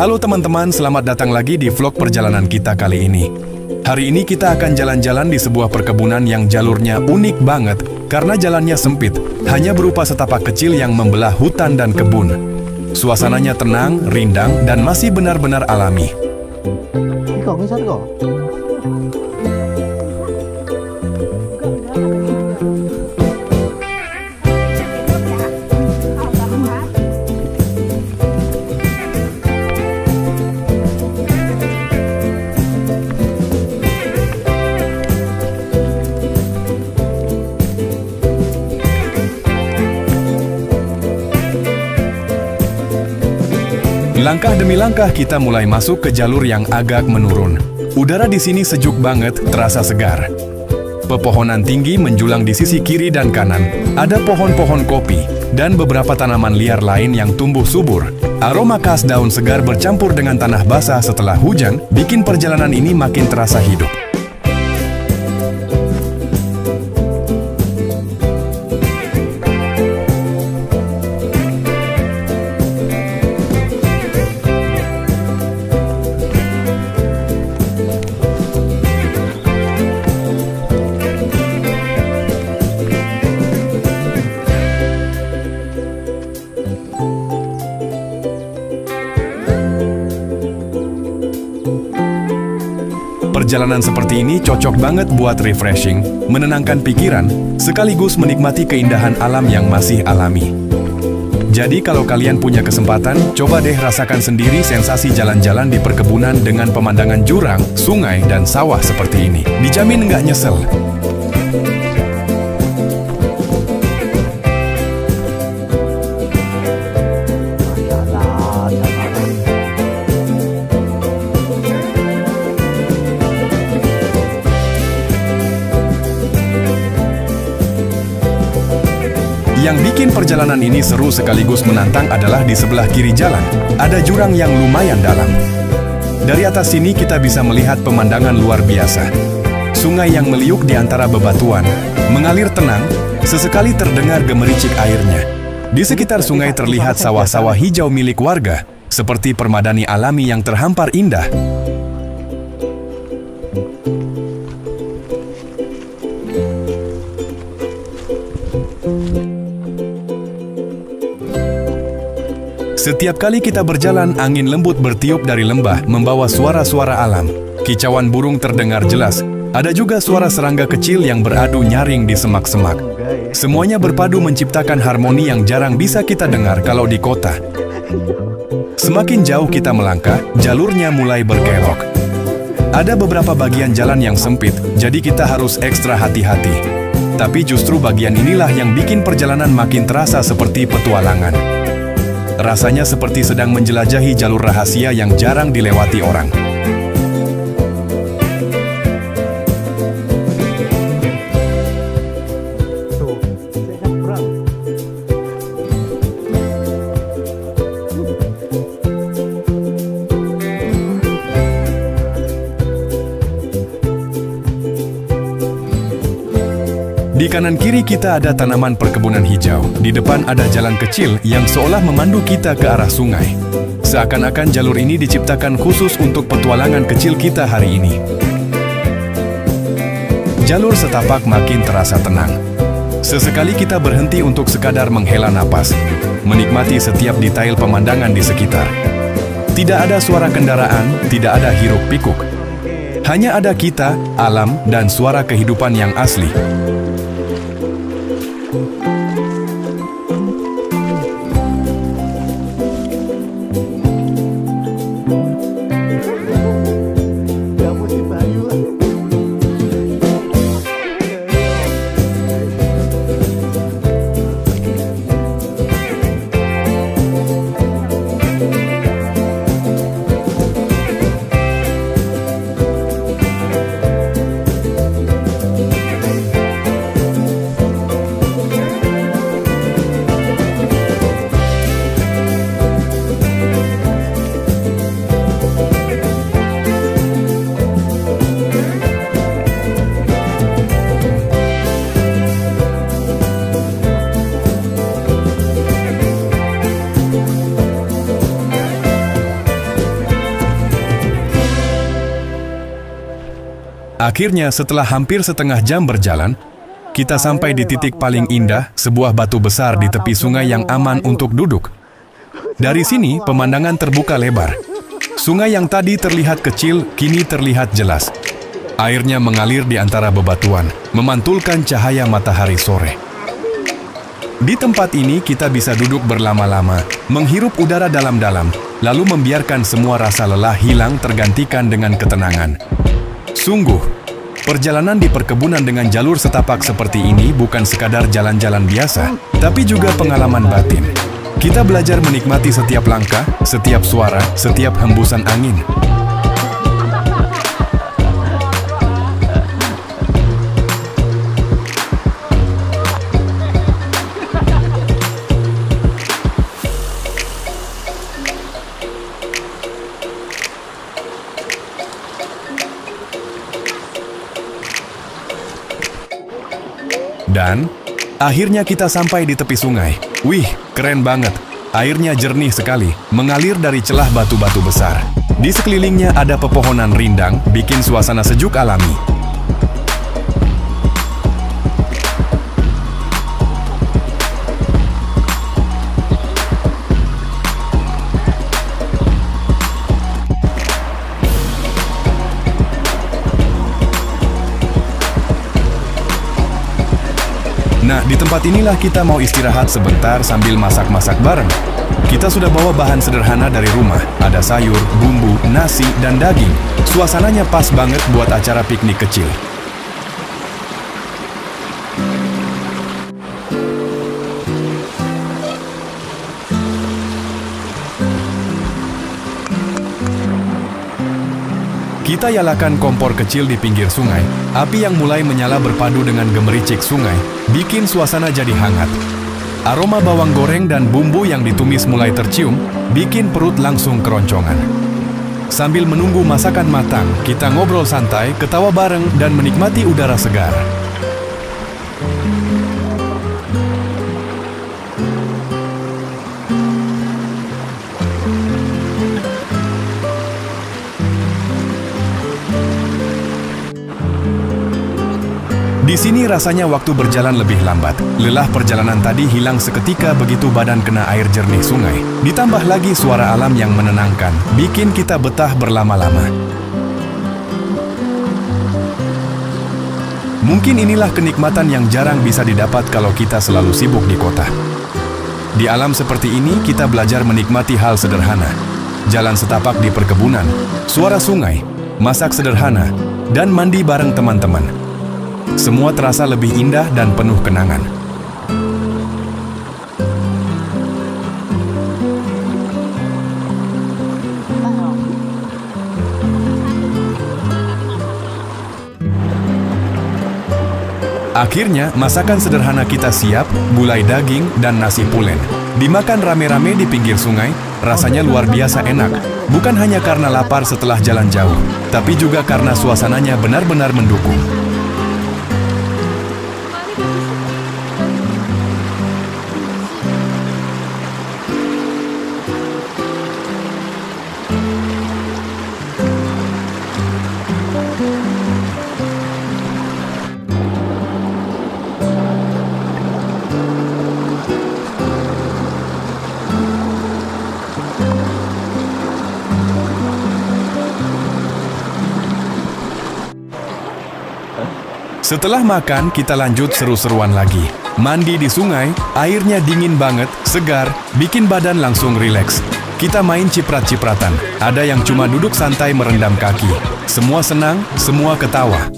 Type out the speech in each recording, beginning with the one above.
Halo teman-teman, selamat datang lagi di vlog perjalanan kita kali ini. Hari ini kita akan jalan-jalan di sebuah perkebunan yang jalurnya unik banget karena jalannya sempit, hanya berupa setapak kecil yang membelah hutan dan kebun. Suasananya tenang, rindang, dan masih benar-benar alami. Langkah demi langkah kita mulai masuk ke jalur yang agak menurun. Udara di sini sejuk banget, terasa segar. Pepohonan tinggi menjulang di sisi kiri dan kanan. Ada pohon-pohon kopi dan beberapa tanaman liar lain yang tumbuh subur. Aroma khas daun segar bercampur dengan tanah basah setelah hujan bikin perjalanan ini makin terasa hidup. Perjalanan seperti ini cocok banget buat refreshing, menenangkan pikiran, sekaligus menikmati keindahan alam yang masih alami. Jadi kalau kalian punya kesempatan, coba deh rasakan sendiri sensasi jalan-jalan di perkebunan dengan pemandangan jurang, sungai, dan sawah seperti ini. Dijamin nggak nyesel. Yang bikin perjalanan ini seru sekaligus menantang adalah di sebelah kiri jalan, ada jurang yang lumayan dalam. Dari atas sini kita bisa melihat pemandangan luar biasa. Sungai yang meliuk di antara bebatuan, mengalir tenang, sesekali terdengar gemericik airnya. Di sekitar sungai terlihat sawah-sawah hijau milik warga, seperti permadani alami yang terhampar indah. Setiap kali kita berjalan, angin lembut bertiup dari lembah, membawa suara-suara alam. Kicauan burung terdengar jelas. Ada juga suara serangga kecil yang beradu nyaring di semak-semak. Semuanya berpadu menciptakan harmoni yang jarang bisa kita dengar kalau di kota. Semakin jauh kita melangkah, jalurnya mulai berkelok. Ada beberapa bagian jalan yang sempit, jadi kita harus ekstra hati-hati. Tapi justru bagian inilah yang bikin perjalanan makin terasa seperti petualangan. Rasanya seperti sedang menjelajahi jalur rahasia yang jarang dilewati orang. Di kanan kiri kita ada tanaman perkebunan hijau. Di depan ada jalan kecil yang seolah memandu kita ke arah sungai. Seakan-akan jalur ini diciptakan khusus untuk petualangan kecil kita hari ini. Jalur setapak makin terasa tenang. Sesekali kita berhenti untuk sekadar menghela napas, menikmati setiap detail pemandangan di sekitar. Tidak ada suara kendaraan, tidak ada hiruk-pikuk. Hanya ada kita, alam, dan suara kehidupan yang asli. Akhirnya, setelah hampir setengah jam berjalan, kita sampai di titik paling indah, sebuah batu besar di tepi sungai yang aman untuk duduk. Dari sini, pemandangan terbuka lebar. Sungai yang tadi terlihat kecil, kini terlihat jelas. Airnya mengalir di antara bebatuan, memantulkan cahaya matahari sore. Di tempat ini, kita bisa duduk berlama-lama, menghirup udara dalam-dalam, lalu membiarkan semua rasa lelah hilang tergantikan dengan ketenangan. Sungguh, perjalanan di perkebunan dengan jalur setapak seperti ini bukan sekadar jalan-jalan biasa, tapi juga pengalaman batin. Kita belajar menikmati setiap langkah, setiap suara, setiap hembusan angin. Dan akhirnya kita sampai di tepi sungai. Wih, keren banget. Airnya jernih sekali, mengalir dari celah batu-batu besar. Di sekelilingnya ada pepohonan rindang, bikin suasana sejuk alami. Nah, di tempat inilah kita mau istirahat sebentar sambil masak-masak bareng. Kita sudah bawa bahan sederhana dari rumah. Ada sayur, bumbu, nasi, dan daging. Suasananya pas banget buat acara piknik kecil. Kita nyalakan kompor kecil di pinggir sungai. Api yang mulai menyala berpadu dengan gemericik sungai, bikin suasana jadi hangat. Aroma bawang goreng dan bumbu yang ditumis mulai tercium, bikin perut langsung keroncongan. Sambil menunggu masakan matang, kita ngobrol santai, ketawa bareng, dan menikmati udara segar. Di sini rasanya waktu berjalan lebih lambat. Lelah perjalanan tadi hilang seketika begitu badan kena air jernih sungai. Ditambah lagi suara alam yang menenangkan, bikin kita betah berlama-lama. Mungkin inilah kenikmatan yang jarang bisa didapat kalau kita selalu sibuk di kota. Di alam seperti ini, kita belajar menikmati hal sederhana. Jalan setapak di perkebunan, suara sungai, masak sederhana, dan mandi bareng teman-teman. Semua terasa lebih indah dan penuh kenangan. Akhirnya, masakan sederhana kita siap, gulai daging dan nasi pulen. Dimakan rame-rame di pinggir sungai, rasanya luar biasa enak. Bukan hanya karena lapar setelah jalan jauh, tapi juga karena suasananya benar-benar mendukung. Setelah makan, kita lanjut seru-seruan lagi. Mandi di sungai, airnya dingin banget, segar, bikin badan langsung rileks. Kita main ciprat-cipratan. Ada yang cuma duduk santai merendam kaki. Semua senang, semua ketawa.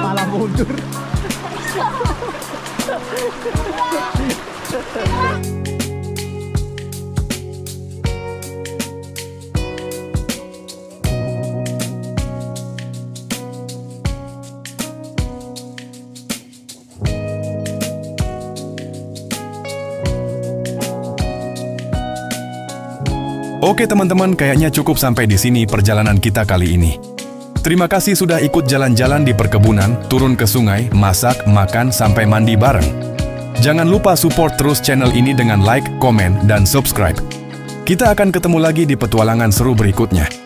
Malah mundur. Oke teman-teman, kayaknya cukup sampai di sini perjalanan kita kali ini. Terima kasih sudah ikut jalan-jalan di perkebunan, turun ke sungai, masak, makan, sampai mandi bareng. Jangan lupa support terus channel ini dengan like, komen, dan subscribe. Kita akan ketemu lagi di petualangan seru berikutnya.